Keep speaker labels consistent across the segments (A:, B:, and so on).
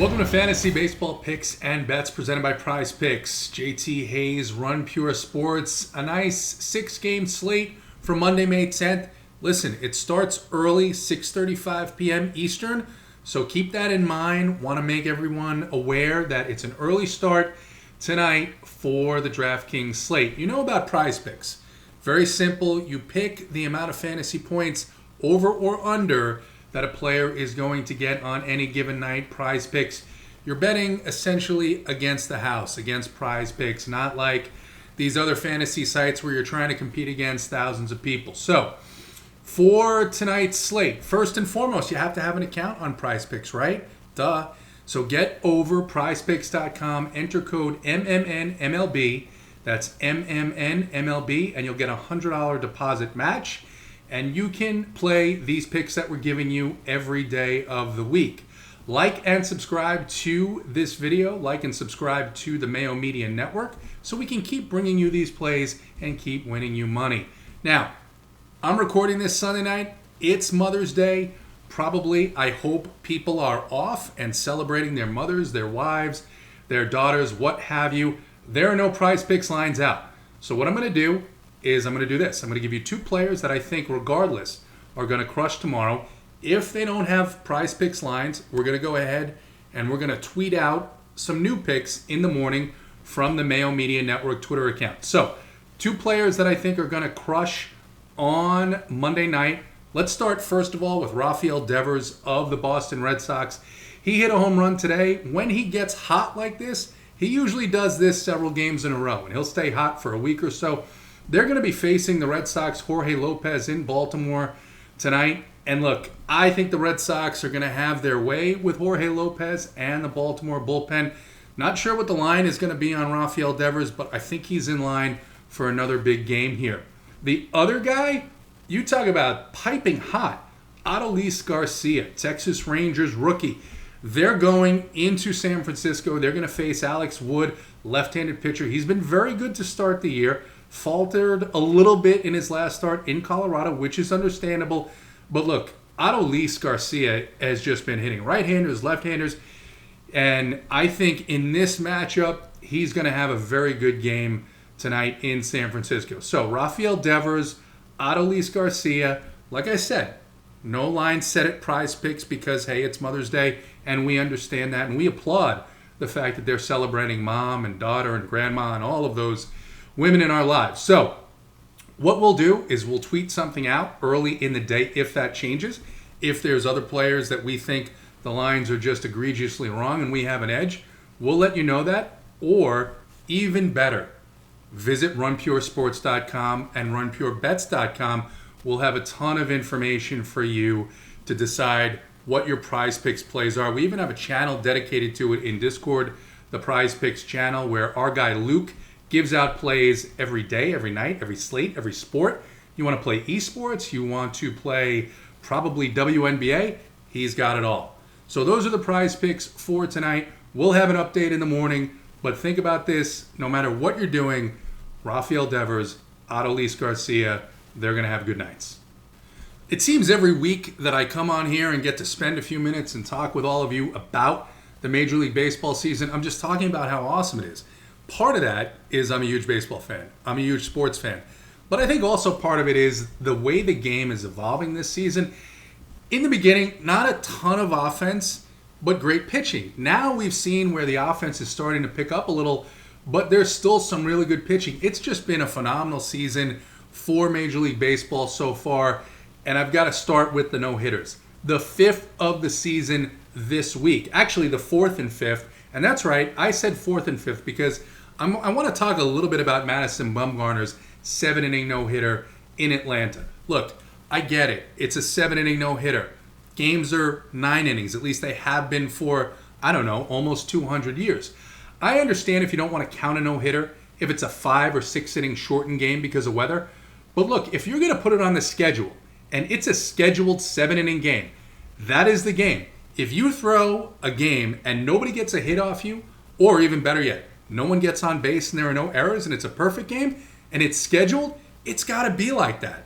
A: Welcome to Fantasy Baseball Picks and Bets presented by Prize Picks. JT Hayes, Run Pure Sports. A nice 6-game slate for Monday, May 10th. Listen, it starts early, 6:35 p.m. Eastern, so keep that in mind. Want to make everyone aware that it's an early start tonight for the DraftKings slate. You know about Prize Picks. Very simple. You pick the amount of fantasy points over or under that a player is going to get on any given night. Prize Picks, you're betting essentially against the house, against Prize Picks, not like these other fantasy sites where you're trying to compete against thousands of people. So, for tonight's slate, first and foremost, you have to have an account on Prize Picks, right? Duh. So get over prizepicks.com, enter code MMNMLB, that's MMNMLB, and you'll get a $100 deposit match. And you can play these picks that we're giving you every day of the week. Like and subscribe to this video. Like and subscribe to the Mayo Media Network so we can keep bringing you these plays and keep winning you money. Now, I'm recording this Sunday night. It's Mother's Day. Probably, I hope people are off and celebrating their mothers, their wives, their daughters, what have you. There are no Prize Picks lines out. So what I'm going to do is I'm going to do this. I'm going to give you two players that I think, regardless, are going to crush tomorrow. If they don't have Prize Picks lines, we're going to go ahead and we're going to tweet out some new picks in the morning from the Mayo Media Network Twitter account. So, two players that I think are going to crush on Monday night. Let's start, first of all, with Rafael Devers of the Boston Red Sox. He hit a home run today. When he gets hot like this, he usually does this several games in a row, and he'll stay hot for a week or so. They're going to be facing the Red Sox, Jorge Lopez in Baltimore tonight. And look, I think the Red Sox are going to have their way with Jorge Lopez and the Baltimore bullpen. Not sure what the line is going to be on Rafael Devers, but I think he's in line for another big game here. The other guy, you talk about piping hot, Adolis Garcia, Texas Rangers rookie. They're going into San Francisco. They're going to face Alex Wood, left-handed pitcher. He's been very good to start the year. Faltered a little bit in his last start in Colorado, which is understandable. But look, Adolis Garcia has just been hitting right-handers, left-handers. And I think in this matchup, he's going to have a very good game tonight in San Francisco. So Rafael Devers, Adolis Garcia, like I said, no line set at Prize Picks because, hey, it's Mother's Day, and we understand that, and we applaud the fact that they're celebrating mom and daughter and grandma and all of those women in our lives. So what we'll do is we'll tweet something out early in the day if that changes. If there's other players that we think the lines are just egregiously wrong and we have an edge, we'll let you know that. Or even better, visit runpuresports.com and runpurebets.com. We'll have a ton of information for you to decide what your Prize Picks plays are. We even have a channel dedicated to it in Discord, the Prize Picks channel, where our guy Luke gives out plays every day, every night, every slate, every sport. You want to play esports, you want to play probably WNBA, he's got it all. So those are the Prize Picks for tonight. We'll have an update in the morning, but think about this, no matter what you're doing, Rafael Devers, Adolis Garcia, they're going to have good nights. It seems every week that I come on here and get to spend a few minutes and talk with all of you about the Major League Baseball season. I'm just talking about how awesome it is. Part of that is I'm a huge baseball fan. I'm a huge sports fan. But I think also part of it is the way the game is evolving this season. In the beginning, not a ton of offense, but great pitching. Now we've seen where the offense is starting to pick up a little, but there's still some really good pitching. It's just been a phenomenal season for Major League Baseball so far. And I've got to start with the no-hitters. The 5th of the season this week. Actually, the 4th and 5th. And that's right, I said 4th and 5th because I want to talk a little bit about Madison Bumgarner's 7-inning no-hitter in Atlanta. Look, I get it. It's a 7-inning no-hitter. Games are 9 innings. At least they have been for, I don't know, almost 200 years. I understand if you don't want to count a no-hitter, if it's a 5 or 6 inning shortened game because of weather. But look, if you're going to put it on the schedule, and it's a scheduled 7-inning game, that is the game. If you throw a game and nobody gets a hit off you, or even better yet, no one gets on base and there are no errors and it's a perfect game and it's scheduled, it's got to be like that.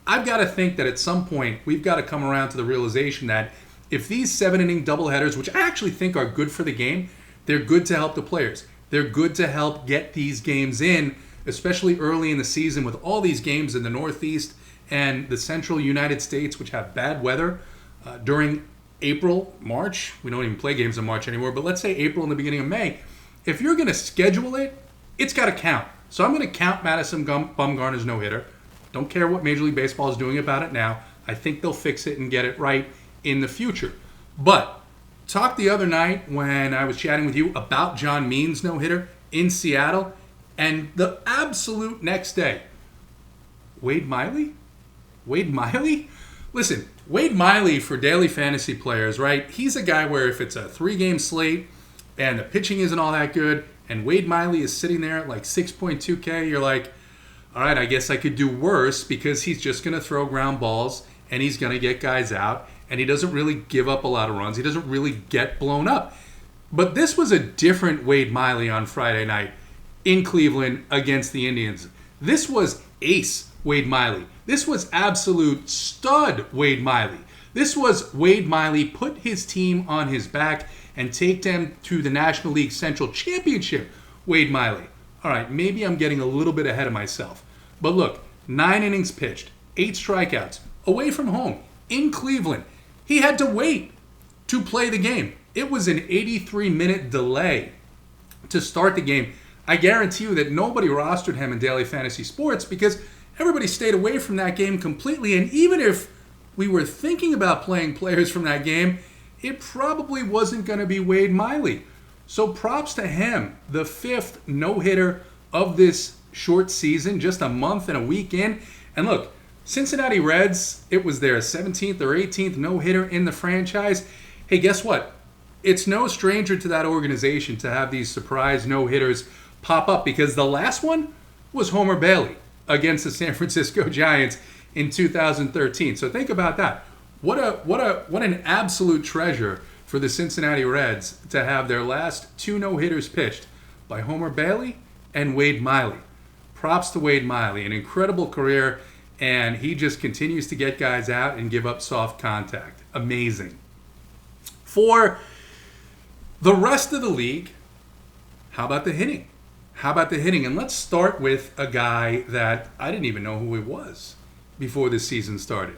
A: I've got to think that at some point we've got to come around to the realization that if these 7-inning doubleheaders, which I actually think are good for the game, they're good to help the players. They're good to help get these games in, especially early in the season with all these games in the Northeast and the central United States, which have bad weather during April, March. We don't even play games in March anymore, but let's say April and the beginning of May. If you're going to schedule it, it's got to count. So I'm going to count Madison Bumgarner's no-hitter. Don't care what Major League Baseball is doing about it now. I think they'll fix it and get it right in the future. But talked the other night when I was chatting with you about John Means' no-hitter in Seattle, and the absolute next day, Wade Miley? Listen, Wade Miley for daily fantasy players, right? He's a guy where if it's a 3-game slate and the pitching isn't all that good, and Wade Miley is sitting there at like 6.2K, you're like, all right, I guess I could do worse because he's just going to throw ground balls and he's going to get guys out and he doesn't really give up a lot of runs. He doesn't really get blown up. But this was a different Wade Miley on Friday night in Cleveland against the Indians. This was ace Wade Miley. This was absolute stud Wade Miley. This was Wade Miley put his team on his back and take them to the National League Central Championship. Wade Miley. All right, maybe I'm getting a little bit ahead of myself. But look, 9 innings pitched, 8 strikeouts, away from home, in Cleveland. He had to wait to play the game. It was an 83-minute delay to start the game. I guarantee you that nobody rostered him in daily fantasy sports because everybody stayed away from that game completely. And even if we were thinking about playing players from that game, it probably wasn't going to be Wade Miley. So props to him, the 5th no-hitter of this short season, just a month and a week in. And look, Cincinnati Reds, it was their 17th or 18th no-hitter in the franchise. Hey, guess what? It's no stranger to that organization to have these surprise no-hitters pop up because the last one was Homer Bailey against the San Francisco Giants in 2013. So think about that. What an absolute treasure for the Cincinnati Reds to have their last 2 no-hitters pitched by Homer Bailey and Wade Miley. Props to Wade Miley, an incredible career, and he just continues to get guys out and give up soft contact. Amazing. For the rest of the league, how about the hitting? And let's start with a guy that I didn't even know who he was before the season started.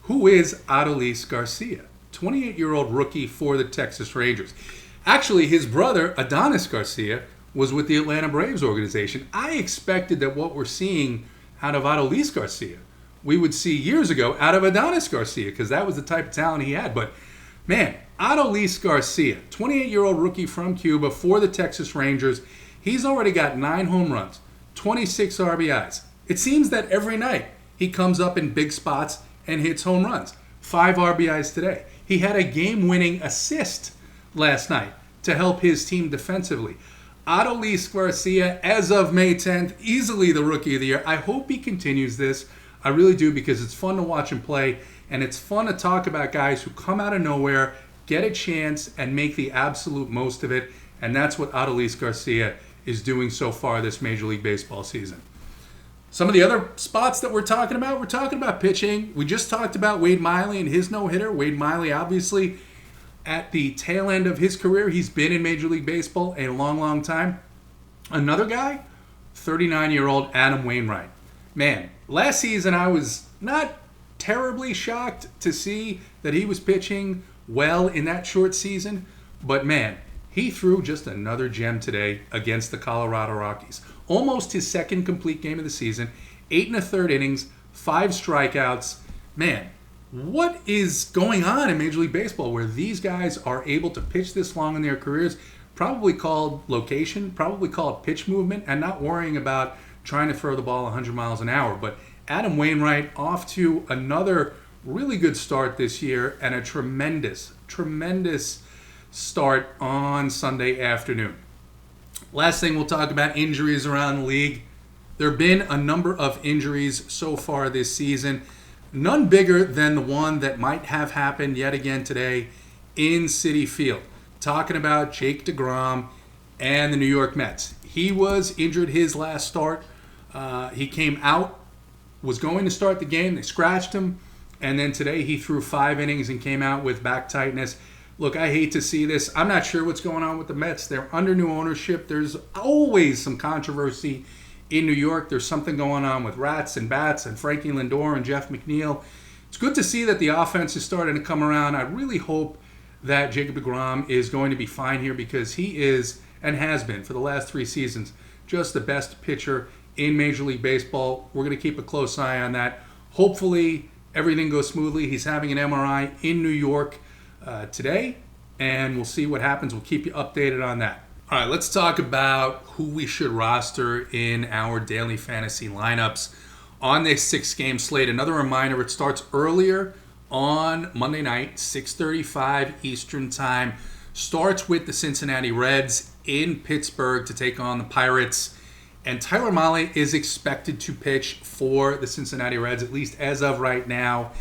A: Who is Adolis Garcia, 28-year-old rookie for the Texas Rangers. Actually, his brother, Adonis Garcia, was with the Atlanta Braves organization. I expected that what we're seeing out of Adolis Garcia, we would see years ago out of Adonis Garcia, because that was the type of talent he had. But, man, Adolis Garcia, 28-year-old rookie from Cuba for the Texas Rangers, he's already got 9 home runs, 26 RBIs. It seems that every night he comes up in big spots and hits home runs. 5 RBIs today. He had a game-winning assist last night to help his team defensively. Adolis Garcia, as of May 10th, easily the Rookie of the Year. I hope he continues this. I really do, because it's fun to watch him play, and it's fun to talk about guys who come out of nowhere, get a chance, and make the absolute most of it, and that's what Adolis Garcia is doing so far this Major League Baseball season. Some of the other spots that we're talking about pitching. We just talked about Wade Miley and his no-hitter. Wade Miley, obviously, at the tail end of his career. He's been in Major League Baseball a long, long time. Another guy, 39-year-old Adam Wainwright. Man, last season I was not terribly shocked to see that he was pitching well in that short season. But man, he threw just another gem today against the Colorado Rockies. Almost his second complete game of the season. 8 1/3 innings, 5 strikeouts. Man, what is going on in Major League Baseball where these guys are able to pitch this long in their careers? Probably called location, probably called pitch movement, and not worrying about trying to throw the ball 100 miles an hour. But Adam Wainwright off to another really good start this year and a tremendous start on Sunday afternoon. Last thing we'll talk about, injuries around the league. There have been a number of injuries so far this season. None bigger than the one that might have happened yet again today in Citi Field. Talking about Jake DeGrom and the New York Mets. He was injured his last start. He came out, was going to start the game. They scratched him, And then today he threw 5 innings and came out with back tightness. Look, I hate to see this. I'm not sure what's going on with the Mets. They're under new ownership. There's always some controversy in New York. There's something going on with Rats and Bats and Frankie Lindor and Jeff McNeil. It's good to see that the offense is starting to come around. I really hope that Jacob deGrom is going to be fine here, because he is, and has been for the last 3 seasons, just the best pitcher in Major League Baseball. We're going to keep a close eye on that. Hopefully everything goes smoothly. He's having an MRI in New York today, and we'll see what happens. We'll keep you updated on that. All right, let's talk about who we should roster in our daily fantasy lineups on this 6-game slate. Another reminder, it starts earlier on Monday night, 6:35 Eastern Time. Starts with the Cincinnati Reds in Pittsburgh to take on the Pirates. And Tyler Mahle is expected to pitch for the Cincinnati Reds, at least as of right now.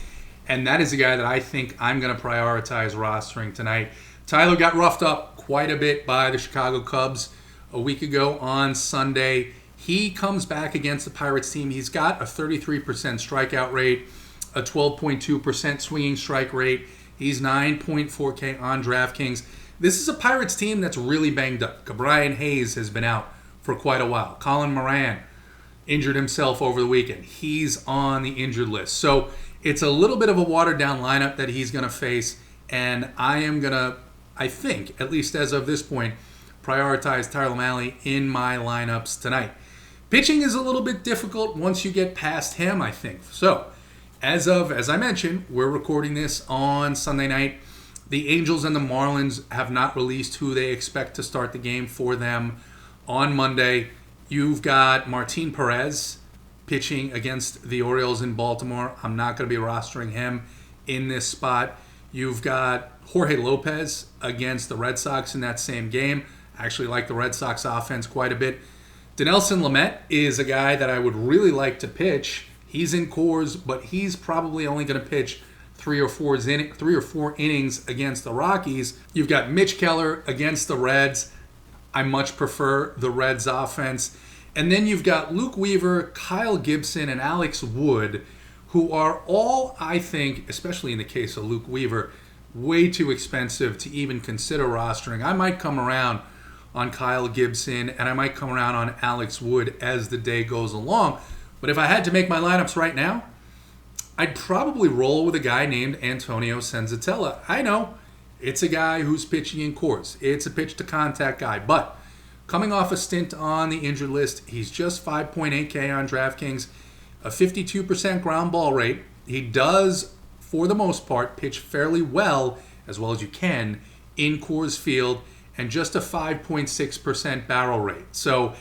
A: And that is a guy that I think I'm going to prioritize rostering tonight. Tyler got roughed up quite a bit by the Chicago Cubs a week ago on Sunday. He comes back against the Pirates team. He's got a 33% strikeout rate, a 12.2% swinging strike rate. He's 9.4K on DraftKings. This is a Pirates team that's really banged up. Brian Hayes has been out for quite a while. Colin Moran injured himself over the weekend. He's on the injured list. So it's a little bit of a watered-down lineup that he's going to face, and I am going to, I think, at least as of this point, prioritize Tyler Mahle in my lineups tonight. Pitching is a little bit difficult once you get past him, I think. So, as I mentioned, we're recording this on Sunday night. The Angels and the Marlins have not released who they expect to start the game for them on Monday. You've got Martin Perez pitching against the Orioles in Baltimore. I'm not going to be rostering him in this spot. You've got Jorge Lopez against the Red Sox in that same game. I actually like the Red Sox offense quite a bit. Dinelson Lamet is a guy that I would really like to pitch. He's in Coors, but he's probably only going to pitch 3 or 4 innings against the Rockies. You've got Mitch Keller against the Reds. I much prefer the Reds offense. And then you've got Luke Weaver, Kyle Gibson, and Alex Wood, who are all, I think, especially in the case of Luke Weaver, way too expensive to even consider rostering. I might come around on Kyle Gibson, and I might come around on Alex Wood as the day goes along. But if I had to make my lineups right now, I'd probably roll with a guy named Antonio Senzatella. I know, it's a guy who's pitching in Coors. It's a pitch-to-contact guy, but coming off a stint on the injured list, he's just 5.8K on DraftKings, a 52% ground ball rate. He does, for the most part, pitch fairly well as you can, in Coors Field, and just a 5.6% barrel rate. So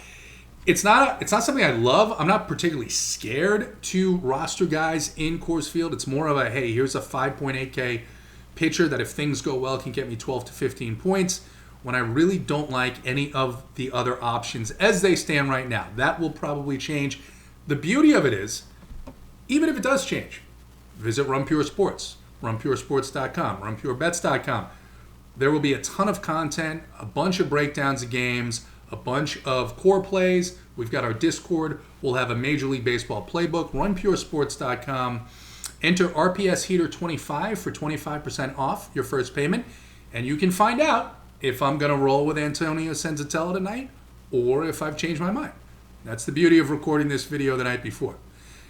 A: it's not something I love. I'm not particularly scared to roster guys in Coors Field. It's more of a, hey, here's a 5.8K pitcher that if things go well can get me 12 to 15 points, when I really don't like any of the other options as they stand right now. That will probably change. The beauty of it is, even if it does change, visit Run Pure Sports, runpuresports.com, runpurebets.com. There will be a ton of content, a bunch of breakdowns of games, a bunch of core plays. We've got our Discord. We'll have a Major League Baseball playbook, runpuresports.com. Enter RPS Heater 25 for 25% off your first payment, and you can find out if I'm going to roll with Antonio Senzatella tonight or if I've changed my mind. That's the beauty of recording this video the night before.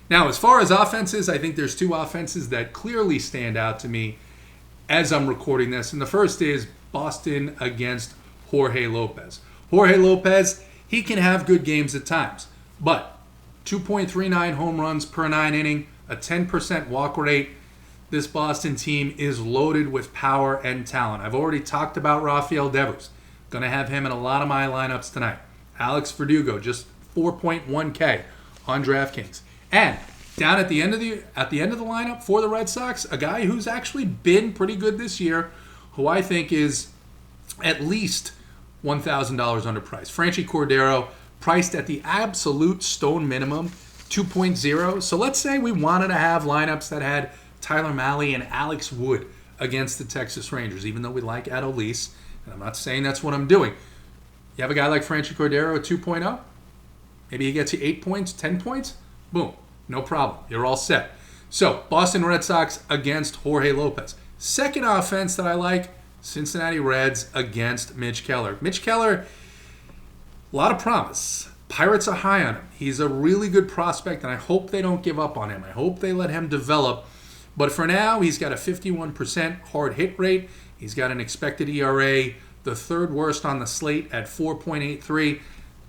A: Now, as far as offenses, I think there's 2 offenses that clearly stand out to me as I'm recording this. And the first is Boston against Jorge Lopez. Jorge Lopez, he can have good games at times, but 2.39 home runs per 9 inning, a 10% walk rate. This Boston team is loaded with power and talent. I've already talked about Rafael Devers. Going to have him in a lot of my lineups tonight. Alex Verdugo, just 4.1K on DraftKings. And down at the end of the lineup for the Red Sox, a guy who's actually been pretty good this year, who I think is at least $1,000 underpriced. Franchi Cordero, priced at the absolute stone minimum, 2.0. So let's say we wanted to have lineups that had Tyler Mahle and Alex Wood against the Texas Rangers, even though we like Adolis, and I'm not saying that's what I'm doing. You have a guy like Franchi Cordero at 2.0, maybe he gets you 8 points, 10 points, boom, no problem. You're all set. So, Boston Red Sox against Jorge Lopez. Second offense that I like, Cincinnati Reds against Mitch Keller. Mitch Keller, a lot of promise. Pirates are high on him. He's a really good prospect, and I hope they don't give up on him. I hope they let him develop. But for now, he's got a 51% hard hit rate. He's got an expected ERA, the third worst on the slate at 4.83.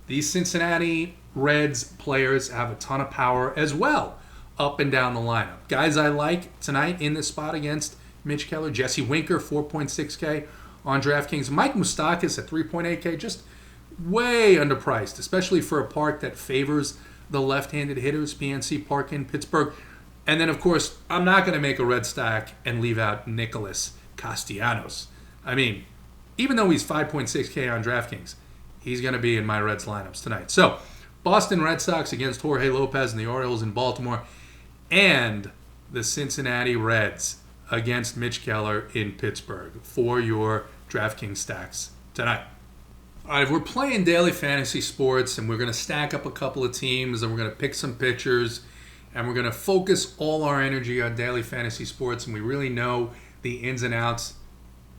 A: These Cincinnati Reds players have a ton of power as well up and down the lineup. Guys I like tonight in this spot against Mitch Keller, Jesse Winker, 4.6K on DraftKings. Mike Moustakas at 3.8K, just way underpriced, especially for a park that favors the left-handed hitters, PNC Park in Pittsburgh. And then, of course, I'm not going to make a red stack and leave out Nicholas Castellanos. I mean, even though he's 5.6K on DraftKings, he's going to be in my Reds lineups tonight. So, Boston Red Sox against Jorge Lopez and the Orioles in Baltimore, and the Cincinnati Reds against Mitch Keller in Pittsburgh for your DraftKings stacks tonight. All right, we're playing daily fantasy sports, and we're going to stack up a couple of teams, and we're going to pick some pitchers, and we're going to focus all our energy on daily fantasy sports, and we really know the ins and outs.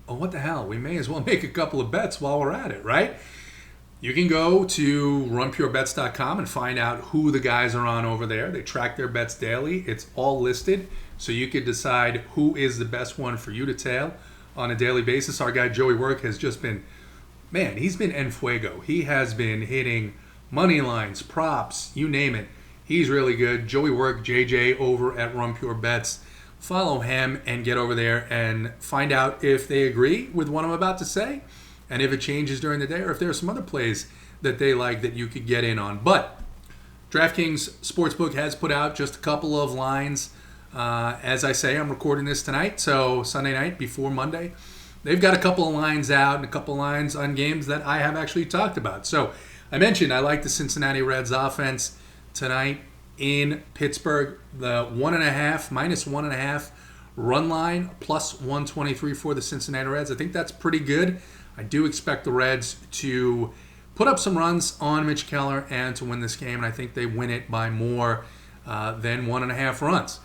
A: Oh, what the hell? We may as well make a couple of bets while we're at it, right? You can go to runpurebets.com and find out who the guys are on over there. They track their bets daily. It's all listed, so you can decide who is the best one for you to tail on a daily basis. Our guy Joey Work has just been, man, he's been en fuego. He has been hitting money lines, props, you name it. He's really good. Joey Work, JJ, over at Run Pure Bets. Follow him and get over there and find out if they agree with what I'm about to say, and if it changes during the day, or if there are some other plays that they like that you could get in on. But DraftKings Sportsbook has put out just a couple of lines. As I say, I'm recording this tonight, so Sunday night before Monday. They've got a couple of lines out and a couple of lines on games that I have actually talked about. So I mentioned I like the Cincinnati Reds offense tonight in Pittsburgh. The minus 1.5 run line, plus 123 for the Cincinnati Reds. I think that's pretty good. I do expect the Reds to put up some runs on Mitch Keller and to win this game, and I think they win it by more than 1.5 runs.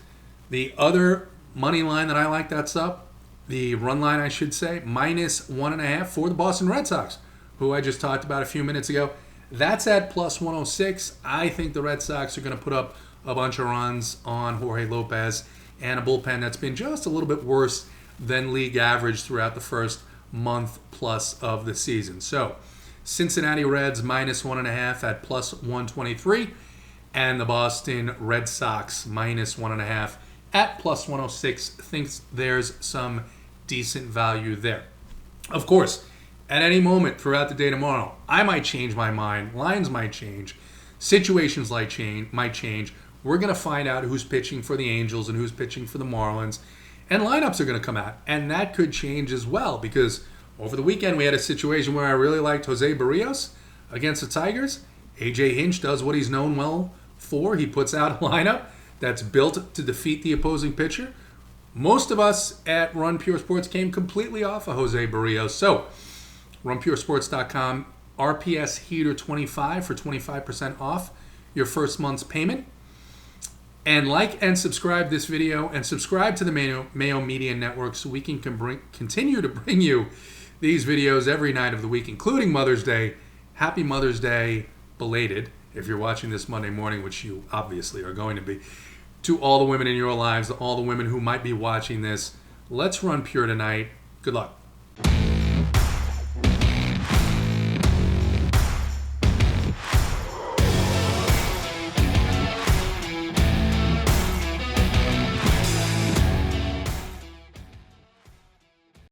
A: The other money line that I like that's up, the run line I should say, minus 1.5 for the Boston Red Sox, who I just talked about a few minutes ago. That's at plus 106. I think the Red Sox are going to put up a bunch of runs on Jorge Lopez and a bullpen that's been just a little bit worse than league average throughout the first month plus of the season. So Cincinnati Reds minus 1.5 at plus 123, and the Boston Red Sox minus 1.5 at plus 106. Thinks there's some decent value there. Of course, at any moment throughout the day tomorrow, I might change my mind. Lines might change. Situations might change. We're going to find out who's pitching for the Angels and who's pitching for the Marlins. And lineups are going to come out. And that could change as well, because over the weekend we had a situation where I really liked Jose Barrios against the Tigers. AJ Hinch does what he's known well for. He puts out a lineup that's built to defeat the opposing pitcher. Most of us at Run Pure Sports came completely off of Jose Barrios. So, runpuresports.com, RPS Heater 25 for 25% off your first month's payment. And like and subscribe this video, and subscribe to the Mayo Media Network so we can continue to bring you these videos every night of the week, including Mother's Day. Happy Mother's Day, belated, if you're watching this Monday morning, which you obviously are going to be. To all the women in your lives, all the women who might be watching this, let's run pure tonight. Good luck.